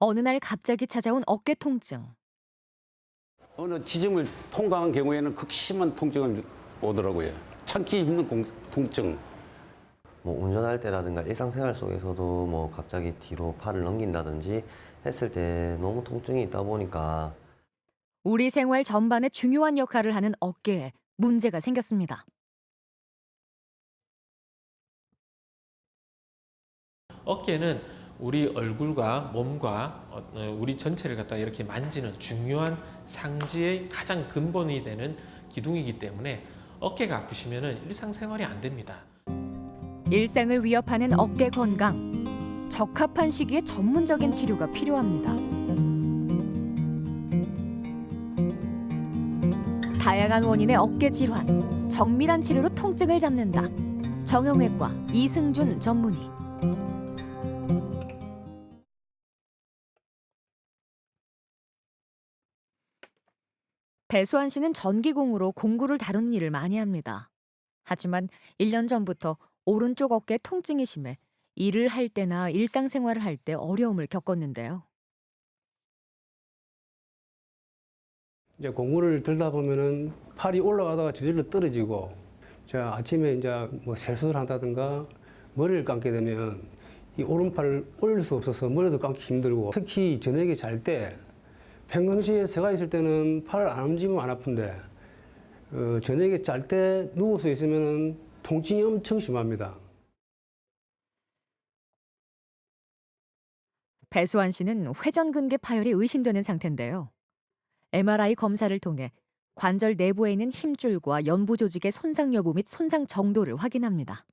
어느 날 갑자기 찾아온 어깨 통증. 어느 지점을 통과한 경우에는 극심한 통증을 오더라고요. 참기 힘든 통증. 뭐 운전할 때라든가 일상생활 속에서도 뭐 갑자기 뒤로 팔을 넘긴다든지 했을 때 너무 통증이 있다 보니까 우리 생활 전반에 중요한 역할을 하는 어깨에 문제가 생겼습니다. 어깨는 우리 얼굴과 몸과 우리 전체를 갖다 이렇게 만지는 중요한 상지의 가장 근본이 되는 기둥이기 때문에 어깨가 아프시면 일상생활이 안 됩니다. 일상을 위협하는 어깨 건강. 적합한 시기에 전문적인 치료가 필요합니다. 다양한 원인의 어깨 질환. 정밀한 치료로 통증을 잡는다. 정형외과 이승준 전문의. 배수환 씨는 전기공으로 공구를 다루는 일을 많이 합니다. 하지만 1년 전부터 오른쪽 어깨 통증이 심해 일을 할 때나 일상생활을 할 때 어려움을 겪었는데요. 이제 공구를 들다 보면은 팔이 올라가다가 저절로 떨어지고, 제가 아침에 이제 뭐 세수를 한다든가 머리를 감게 되면 이 오른팔을 올릴 수 없어서 머리도 감기 힘들고, 특히 저녁에 잘 때 평상시에 제가 있을 때는 팔을 안 움직이면 안 아픈데 저녁에 잘 때 누워서 있으면 통증이 엄청 심합니다. 배수환 씨는 회전근개 파열이 의심되는 상태인데요. MRI 검사를 통해 관절 내부에 있는 힘줄과 연부 조직의 손상 여부 및 손상 정도를 확인합니다.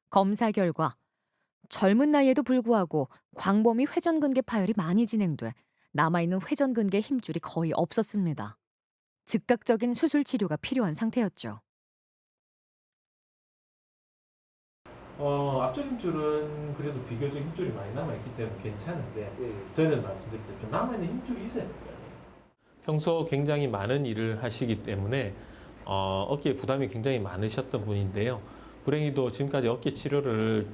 검사 결과 젊은 나이에도 불구하고 광범위 회전근개 파열이 많이 진행돼 남아있는 회전근개 힘줄이 거의 없었습니다. 즉각적인 수술 치료가 필요한 상태였죠. 앞쪽 힘줄은 그래도 비교적 힘줄이 많이 남아있기 때문에 괜찮은데 저는 말씀드릴 때 좀 남아있는 힘줄이 있어야 돼요. 평소 굉장히 많은 일을 하시기 때문에 어깨에 부담이 굉장히 많으셨던 분인데요. 불행히도 지금까지 어깨 치료를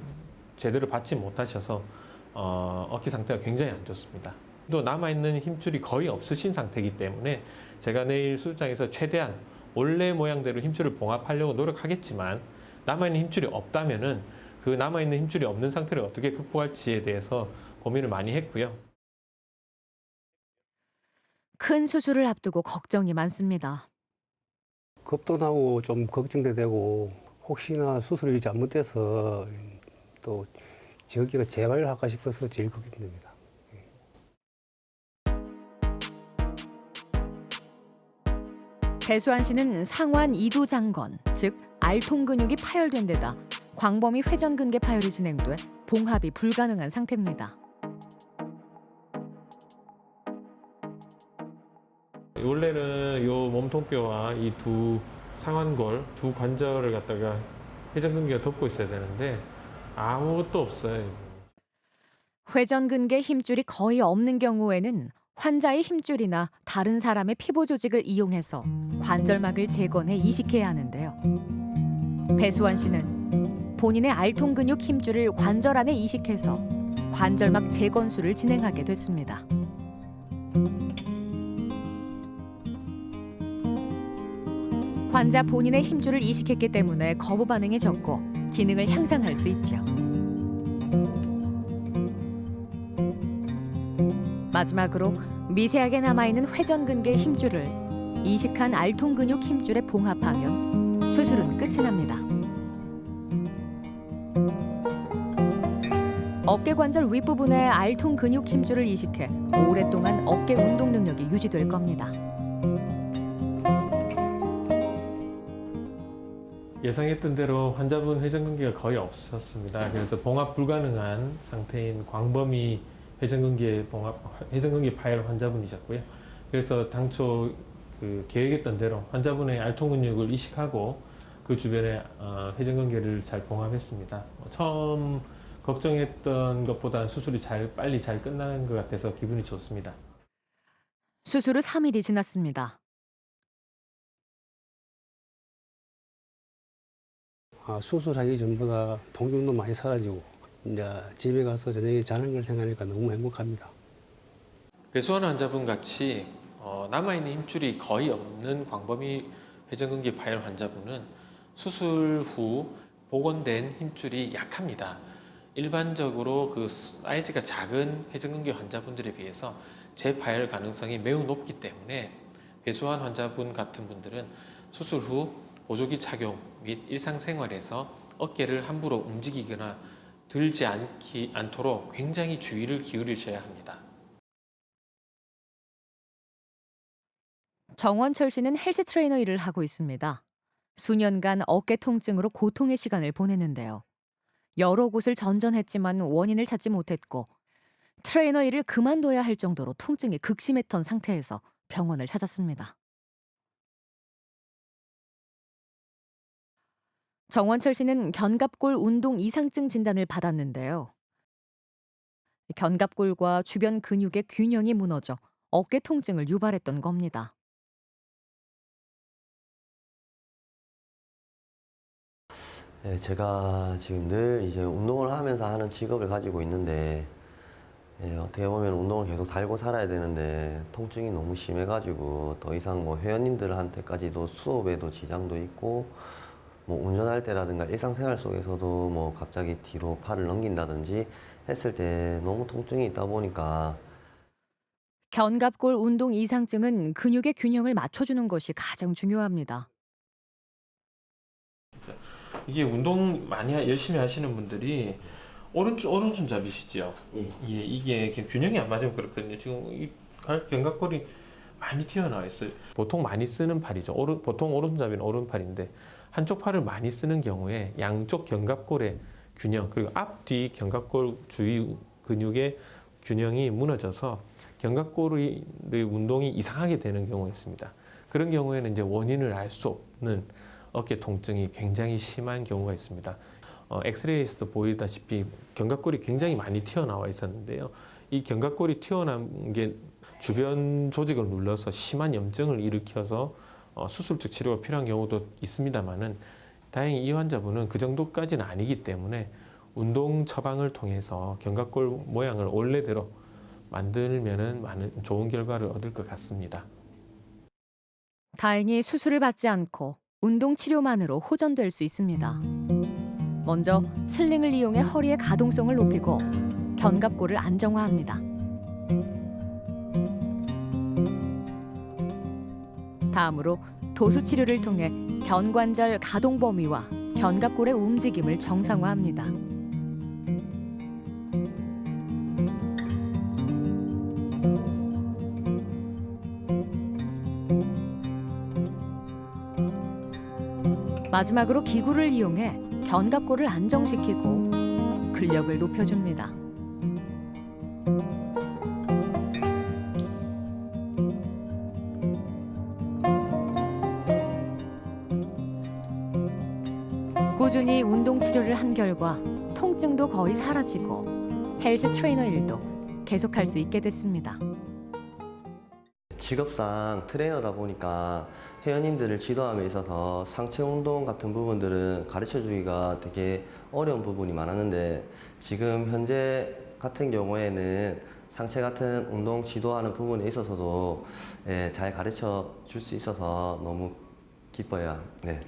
제대로 받지 못하셔서 어깨 상태가 굉장히 안 좋습니다. 또 남아있는 힘줄이 거의 없으신 상태이기 때문에 제가 내일 수술장에서 최대한 원래 모양대로 힘줄을 봉합하려고 노력하겠지만 남아있는 힘줄이 없다면은 그 남아있는 힘줄이 없는 상태를 어떻게 극복할지에 대해서 고민을 많이 했고요. 큰 수술을 앞두고 걱정이 많습니다. 겁도 나고 좀 걱정도 되고, 혹시나 수술이 잘못돼서 또 저기가 재발할까 싶어서 제일 걱정됩니다. 배수환 씨는 상완 이두장건, 즉 알통 근육이 파열된 데다 광범위 회전근개 파열이 진행돼 봉합이 불가능한 상태입니다. 원래는 요 몸통뼈와 이 두 상완골, 두 관절을 갖다가 회전근개가 덮고 있어야 되는데 아무것도 없어요. 회전근개 힘줄이 거의 없는 경우에는 환자의 힘줄이나 다른 사람의 피부 조직을 이용해서 관절막을 재건해 이식해야 하는데요. 배수환 씨는 본인의 알통 근육 힘줄을 관절 안에 이식해서 관절막 재건수를 진행하게 됐습니다. 환자 본인의 힘줄을 이식했기 때문에 거부 반응이 적고 기능을 향상할 수 있죠. 마지막으로 미세하게 남아있는 회전근개 힘줄을 이식한 알통 근육 힘줄에 봉합하면 수술은 끝이 납니다. 어깨 관절 윗부분에 알통 근육 힘줄을 이식해 오랫동안 어깨 운동 능력이 유지될 겁니다. 예상했던 대로 환자분 회전근개가 거의 없었습니다. 그래서 봉합 불가능한 상태인 광범위 회전근개 파열 환자분이셨고요. 그래서 당초 계획했던 대로 환자분의 알통 근육을 이식하고 그 주변에 회전근개를 잘 봉합했습니다. 처음 걱정했던 것보다는 수술이 빨리 잘 끝나는 것 같아서 기분이 좋습니다. 수술 후 3일이 지났습니다. 수술하기 전보다 통증도 많이 사라지고, 이제 집에 가서 저녁에 자는 걸 생각하니까 너무 행복합니다. 배수환 환자분 같이 남아있는 힘줄이 거의 없는 광범위 회전근개 파열 환자분은 수술 후 복원된 힘줄이 약합니다. 일반적으로 그 사이즈가 작은 회전근개 환자분들에 비해서 재파열 가능성이 매우 높기 때문에 배수환 환자분 같은 분들은 수술 후 보조기 착용 및 일상생활에서 어깨를 함부로 움직이거나 들지 않도록 굉장히 주의를 기울이셔야 합니다. 정원철 씨는 헬스 트레이너 일을 하고 있습니다. 수년간 어깨 통증으로 고통의 시간을 보냈는데요. 여러 곳을 전전했지만 원인을 찾지 못했고 트레이너 일을 그만둬야 할 정도로 통증이 극심했던 상태에서 병원을 찾았습니다. 정원철 씨는 견갑골 운동 이상증 진단을 받았는데요. 견갑골과 주변 근육의 균형이 무너져 어깨 통증을 유발했던 겁니다. 네, 제가 지금 늘 이제 운동을 하면서 하는 직업을 가지고 있는데, 어떻게 보면 운동을 계속 달고 살아야 되는데 통증이 너무 심해가지고 더 이상 뭐 회원님들한테까지도 수업에도 지장도 있고, 뭐 운전할 때라든가 일상생활 속에서도 뭐 갑자기 뒤로 팔을 넘긴다든지 했을 때 너무 통증이 있다 보니까. 견갑골 운동 이상증은 근육의 균형을 맞춰주는 것이 가장 중요합니다. 이게 운동 많이 열심히 하시는 분들이 오른손잡이시죠? 예. 예, 이게 균형이 안 맞으면 그렇거든요. 지금 이 견갑골이 많이 튀어나와 있어요. 보통 많이 쓰는 팔이죠. 보통 오른손잡이는 오른팔인데 한쪽 팔을 많이 쓰는 경우에 양쪽 견갑골의 균형 그리고 앞뒤 견갑골 주위 근육의 균형이 무너져서 견갑골의 운동이 이상하게 되는 경우가 있습니다. 그런 경우에는 이제 원인을 알 수 없는 어깨 통증이 굉장히 심한 경우가 있습니다. 엑스레이에서도 보이다시피 견갑골이 굉장히 많이 튀어나와 있었는데요. 이 견갑골이 튀어나온 게 주변 조직을 눌러서 심한 염증을 일으켜서 수술적 치료가 필요한 경우도 있습니다만은 다행히 이 환자분은 그 정도까지는 아니기 때문에 운동 처방을 통해서 견갑골 모양을 원래대로 만들면은 많은 좋은 결과를 얻을 것 같습니다. 다행히 수술을 받지 않고 운동 치료만으로 호전될 수 있습니다. 먼저 슬링을 이용해 허리의 가동성을 높이고 견갑골을 안정화합니다. 다음으로 도수 치료를 통해 견관절 가동 범위와 견갑골의 움직임을 정상화합니다. 마지막으로 기구를 이용해 견갑골을 안정시키고 근력을 높여줍니다. 꾸준히 운동 치료를 한 결과 통증도 거의 사라지고 헬스 트레이너 일도 계속할 수 있게 됐습니다. 직업상 트레이너다 보니까 회원님들을 지도함에 있어서 상체 운동 같은 부분들은 가르쳐 주기가 되게 어려운 부분이 많았는데 지금 현재 같은 경우에는 상체 같은 운동 지도하는 부분에 있어서도 잘 가르쳐 줄 수 있어서 너무 기뻐요. 네.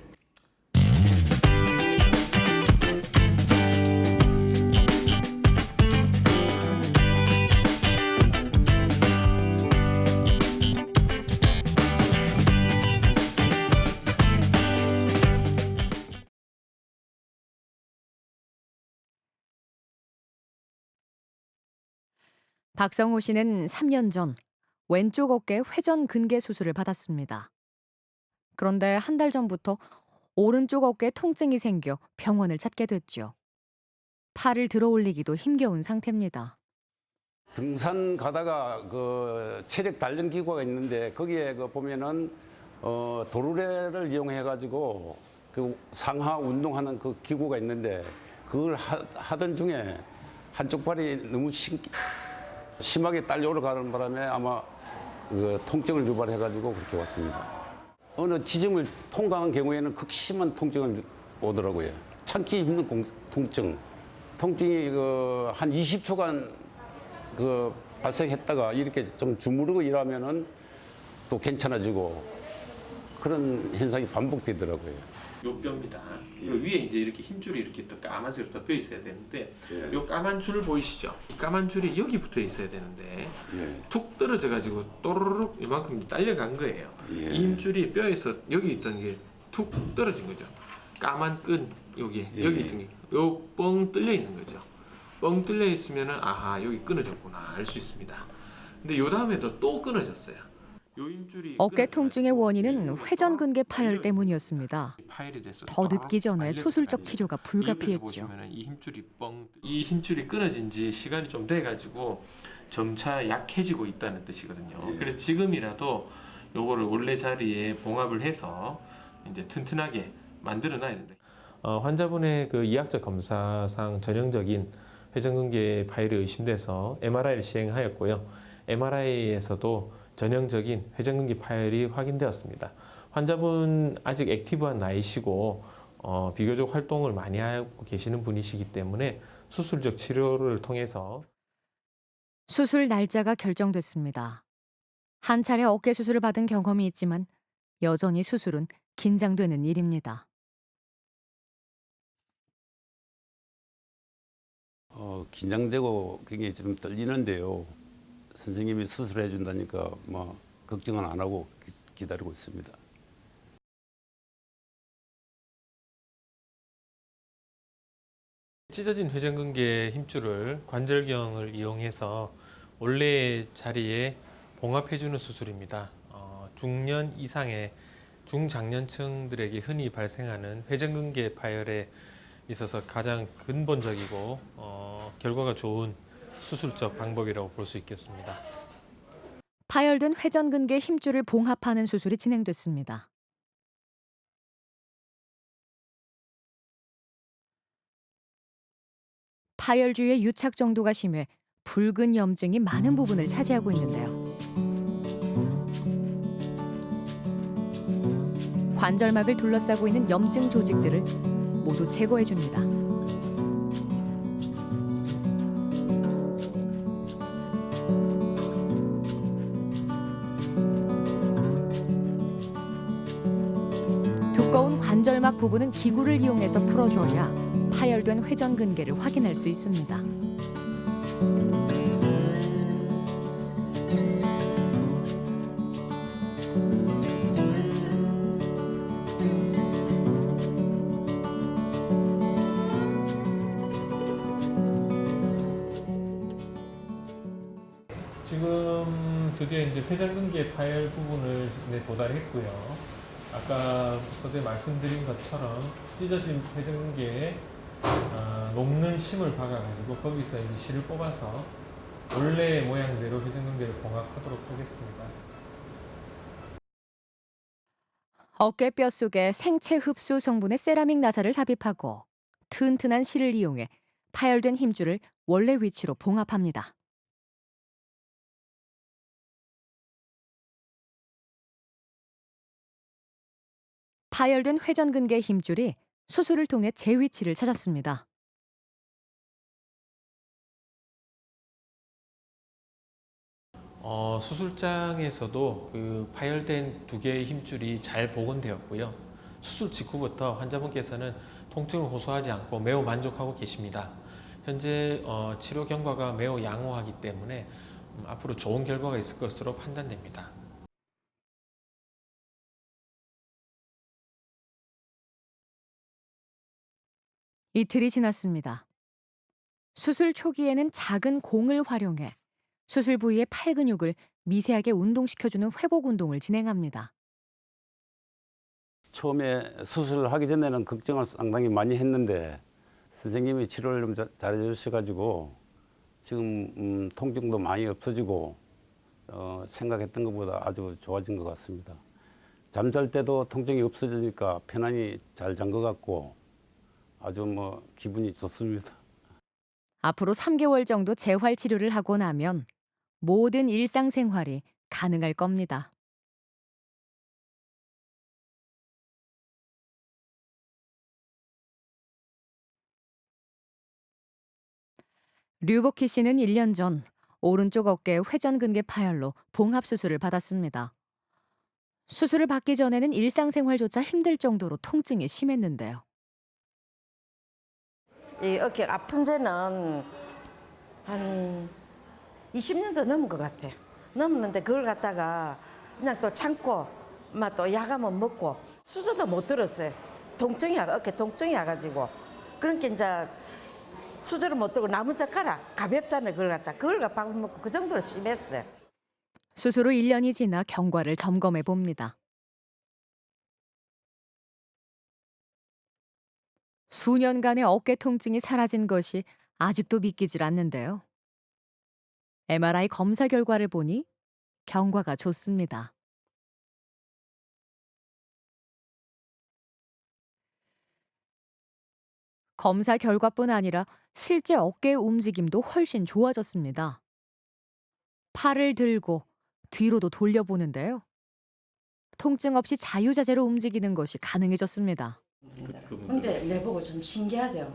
박성호 씨는 3년 전 왼쪽 어깨 회전 근개 수술을 받았습니다. 그런데 한 달 전부터 오른쪽 어깨에 통증이 생겨 병원을 찾게 됐죠. 팔을 들어 올리기도 힘겨운 상태입니다. 등산 가다가 그 체력 단련 기구가 있는데 거기에 그 보면은 도르래를 이용해 가지고 그 상하 운동하는 그 기구가 있는데 그걸 하던 중에 한쪽 발이 너무 심하게 딸려오러 가는 바람에 아마 그 통증을 유발해 가지고 그렇게 왔습니다. 어느 지점을 통과한 경우에는 극심한 통증을 오더라고요. 참기 힘든 통증, 통증이 한 20초간 발생했다가 이렇게 좀 주무르고 일하면은 또 괜찮아지고 그런 현상이 반복되더라고요. 요 뼈입니다. 요 위에 이제 이렇게 힘줄이 이렇게 또 까만색으로 덮여 있어야 되는데 예. 요 까만 줄 보이시죠? 이 까만 줄이 여기 붙어 있어야 되는데 예. 툭 떨어져 가지고 또르륵 이만큼 딸려간 거예요. 예. 이 힘줄이 뼈에서 여기 있던 게 툭 떨어진 거죠. 까만 끈 여기 예. 여기 있던 게 요 뻥 뚫려 있는 거죠. 뻥 뚫려 있으면은 아하 여기 끊어졌구나 알 수 있습니다. 근데 요 다음에도 또 끊어졌어요. 요 힘줄이 어깨 끊어져가지고 통증의 원인은 여기가 회전근개 파열 말려 있는 때문이었습니다. 파열이 돼서 더 늦기 전에 말려 수술적 들어가요. 치료가 이 옆에서 불가피했죠. 보시면은 이 힘줄이 끊어진 지 시간이 좀 돼 가지고 점차 약해지고 있다는 뜻이거든요. 예. 그래서 지금이라도 요거를 원래 자리에 봉합을 해서 이제 튼튼하게 만들어 놔야 된다. 환자분의 그 이학적 검사상 전형적인 회전근개 파열이 의심돼서 MRI를 시행하였고요. MRI에서도 전형적인 회전근개 파열이 확인되었습니다. 환자분 아직 액티브한 나이시고 비교적 활동을 많이 하고 계시는 분이시기 때문에 수술적 치료를 통해서 수술 날짜가 결정됐습니다. 한 차례 어깨 수술을 받은 경험이 있지만 여전히 수술은 긴장되는 일입니다. 긴장되고 굉장히 좀 떨리는데요. 선생님이 수술해 준다니까 뭐 걱정은 안 하고 기다리고 있습니다. 찢어진 회전근개 힘줄을 관절경을 이용해서 원래 자리에 봉합해주는 수술입니다. 중년 이상의 중장년층들에게 흔히 발생하는 회전근개 파열에 있어서 가장 근본적이고 결과가 좋은 수술적 방법이라고 볼 수 있겠습니다. 파열된 회전근개 힘줄을 봉합하는 수술이 진행됐습니다. 파열 주위의 유착 정도가 심해 붉은 염증이 많은 부분을 차지하고 있는데요. 관절막을 둘러싸고 있는 염증 조직들을 모두 제거해 줍니다. 두꺼운 관절막 부분은 기구를 이용해서 풀어줘야 파열된 회전근개를 확인할 수 있습니다. 지금 드디어 이제 회전근개 파열 부분을 도달했고요. 아까 서두에 말씀드린 것처럼 찢어진 회전근개에 녹는 심을 박아가지고 거기서 이제 실을 뽑아서 원래 모양대로 회전근개를 봉합하도록 하겠습니다. 어깨뼈 속에 생체 흡수 성분의 세라믹 나사를 삽입하고 튼튼한 실을 이용해 파열된 힘줄을 원래 위치로 봉합합니다. 파열된 회전근개 힘줄이 수술을 통해 제 위치를 찾았습니다. 수술장에서도 그 파열된 두 개의 힘줄이 잘 복원되었고요. 수술 직후부터 환자분께서는 통증을 호소하지 않고 매우 만족하고 계십니다. 현재 치료 경과가 매우 양호하기 때문에 앞으로 좋은 결과가 있을 것으로 판단됩니다. 이틀이 지났습니다. 수술 초기에는 작은 공을 활용해 수술 부위의 팔 근육을 미세하게 운동시켜주는 회복 운동을 진행합니다. 처음에 수술을 하기 전에는 걱정을 상당히 많이 했는데 선생님이 치료를 좀 잘해 주셔가지고 지금 통증도 많이 없어지고 생각했던 것보다 아주 좋아진 것 같습니다. 잠잘 때도 통증이 없어지니까 편안히 잘 잔 것 같고 아주 기분이 좋습니다. 앞으로 3개월 정도 재활 치료를 하고 나면 모든 일상생활이 가능할 겁니다. 류복희 씨는 1년 전 오른쪽 어깨 회전근개 파열로 봉합 수술을 받았습니다. 수술을 받기 전에는 일상생활조차 힘들 정도로 통증이 심했는데요. 이 어깨 아픈 지는 한 20년도 넘은 것 같아. 넘었는데 그걸 갖다가 그냥 또 참고 막 또 약하면 먹고 수저도 못 들었어요. 어깨 통증이 와가지고 그러니까 이제 수저를 못 들고 나무젓가락 가볍잖아요. 그걸 갖다 밥을 먹고 그 정도로 심했어요. 수술 후 1년이 지나 경과를 점검해 봅니다. 수년간의 어깨 통증이 사라진 것이 아직도 믿기질 않는데요. MRI 검사 결과를 보니 경과가 좋습니다. 검사 결과뿐 아니라 실제 어깨의 움직임도 훨씬 좋아졌습니다. 팔을 들고 뒤로도 돌려보는데요. 통증 없이 자유자재로 움직이는 것이 가능해졌습니다. 근데 내보고 좀 신기하대요.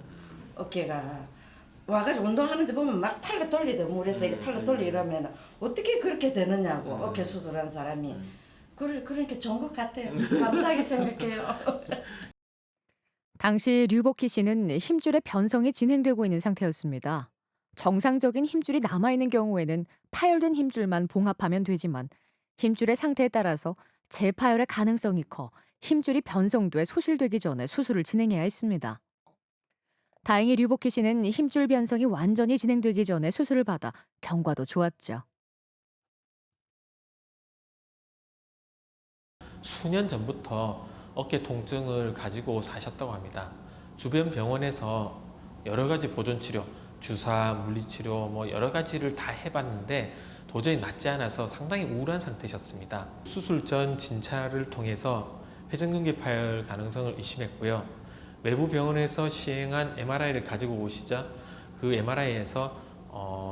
어깨가 와가지고 운동하는데 보면 막 팔로 돌리대 물에서 이렇게 팔로 돌리 이러면 어떻게 그렇게 되느냐고 어깨 수술한 사람이 그러니까 좋은 것 같아요. 감사하게 생각해요. 당시 류복희 씨는 힘줄의 변성이 진행되고 있는 상태였습니다. 정상적인 힘줄이 남아있는 경우에는 파열된 힘줄만 봉합하면 되지만 힘줄의 상태에 따라서 재파열의 가능성이 커 힘줄이 변성돼 소실되기 전에 수술을 진행해야 했습니다. 다행히 류복희 씨는 힘줄 변성이 완전히 진행되기 전에 수술을 받아 경과도 좋았죠. 수년 전부터 어깨 통증을 가지고 사셨다고 합니다. 주변 병원에서 여러 가지 보존 치료, 주사, 물리치료 뭐 여러 가지를 다 해봤는데 도저히 낫지 않아서 상당히 우울한 상태셨습니다. 수술 전 진찰을 통해서 회전근개 파열 가능성을 의심했고요. 외부 병원에서 시행한 MRI를 가지고 오시자 그 MRI에서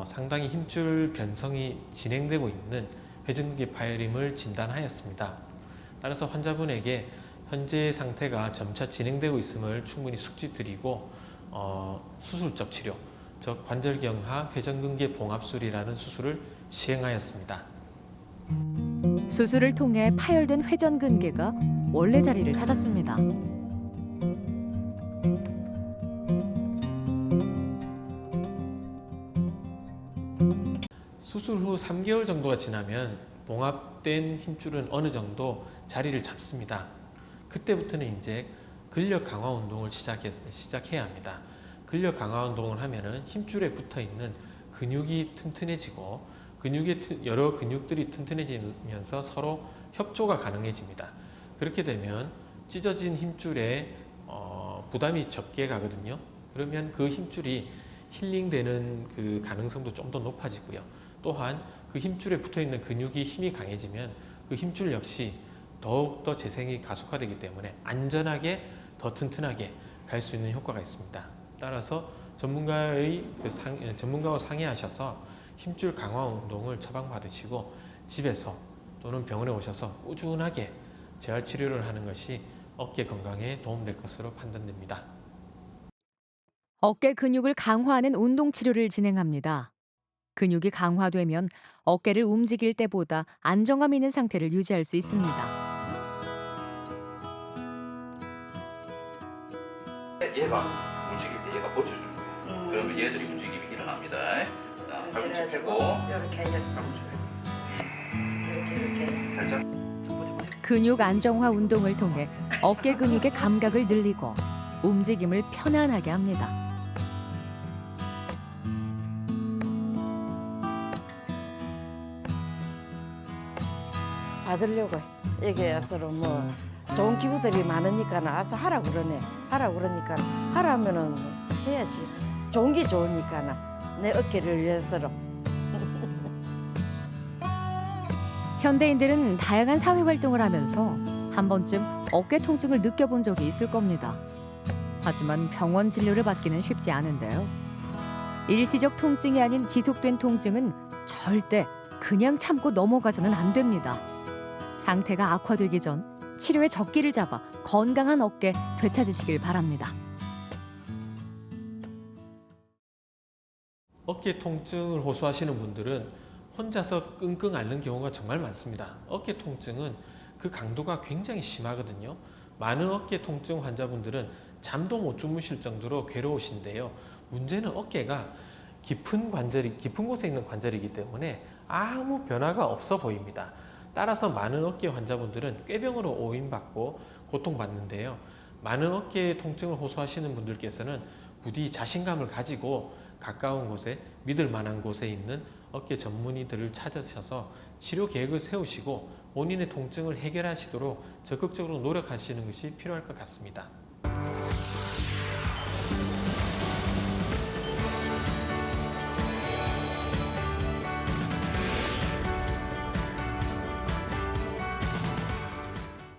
상당히 힘줄 변성이 진행되고 있는 회전근개 파열임을 진단하였습니다. 따라서 환자분에게 현재 상태가 점차 진행되고 있음을 충분히 숙지드리고 수술적 치료, 즉 관절경화 회전근개 봉합술이라는 수술을 시행하였습니다. 수술을 통해 파열된 회전근개가 원래 자리를 찾았습니다. 수술 후 3개월 정도가 지나면 봉합된 힘줄은 어느 정도 자리를 잡습니다. 그때부터는 이제 근력 강화 운동을 시작해야 합니다. 근력 강화 운동을 하면은 힘줄에 붙어 있는 근육이 튼튼해지고 여러 근육들이 튼튼해지면서 서로 협조가 가능해집니다. 그렇게 되면 찢어진 힘줄에 부담이 적게 가거든요. 그러면 그 힘줄이 힐링되는 그 가능성도 좀 더 높아지고요. 또한 그 힘줄에 붙어 있는 근육이 힘이 강해지면 그 힘줄 역시 더욱더 재생이 가속화되기 때문에 안전하게 더 튼튼하게 갈 수 있는 효과가 있습니다. 따라서 전문가와 상의하셔서 힘줄 강화 운동을 처방받으시고 집에서 또는 병원에 오셔서 꾸준하게 재활 치료를 하는 것이 어깨 건강에 도움될 것으로 판단됩니다. 어깨 근육을 강화하는 운동 치료를 진행합니다. 근육이 강화되면 어깨를 움직일 때보다 안정감 있는 상태를 유지할 수 있습니다. 얘가 움직일 때 얘가 버텨주는 거예요. 그러면 얘들이 움직임이 일어납니다. 자, 팔꿈치 펴고 이렇게 살짝 근육 안정화 운동을 통해 어깨 근육의 감각을 늘리고 움직임을 편안하게 합니다. 받으려고 이게 서로 뭐 좋은 기구들이 많으니까 와서 하라 그러네. 하라 그러니까 하라면은 해야지. 좋은 게 좋으니까 내 어깨를 위해서로. 현대인들은 다양한 사회 활동을 하면서 한 번쯤 어깨 통증을 느껴본 적이 있을 겁니다. 하지만 병원 진료를 받기는 쉽지 않은데요. 일시적 통증이 아닌 지속된 통증은 절대 그냥 참고 넘어가서는 안 됩니다. 상태가 악화되기 전 치료의 적기를 잡아 건강한 어깨 되찾으시길 바랍니다. 어깨 통증을 호소하시는 분들은 혼자서 끙끙 앓는 경우가 정말 많습니다. 어깨 통증은 그 강도가 굉장히 심하거든요. 많은 어깨 통증 환자분들은 잠도 못 주무실 정도로 괴로우신데요. 문제는 어깨가 깊은 곳에 있는 관절이기 때문에 아무 변화가 없어 보입니다. 따라서 많은 어깨 환자분들은 꾀병으로 오인받고 고통받는데요. 많은 어깨 통증을 호소하시는 분들께서는 부디 자신감을 가지고 가까운 곳에 믿을 만한 곳에 있는 어깨 전문의들을 찾으셔서 치료 계획을 세우시고 본인의 통증을 해결하시도록 적극적으로 노력하시는 것이 필요할 것 같습니다.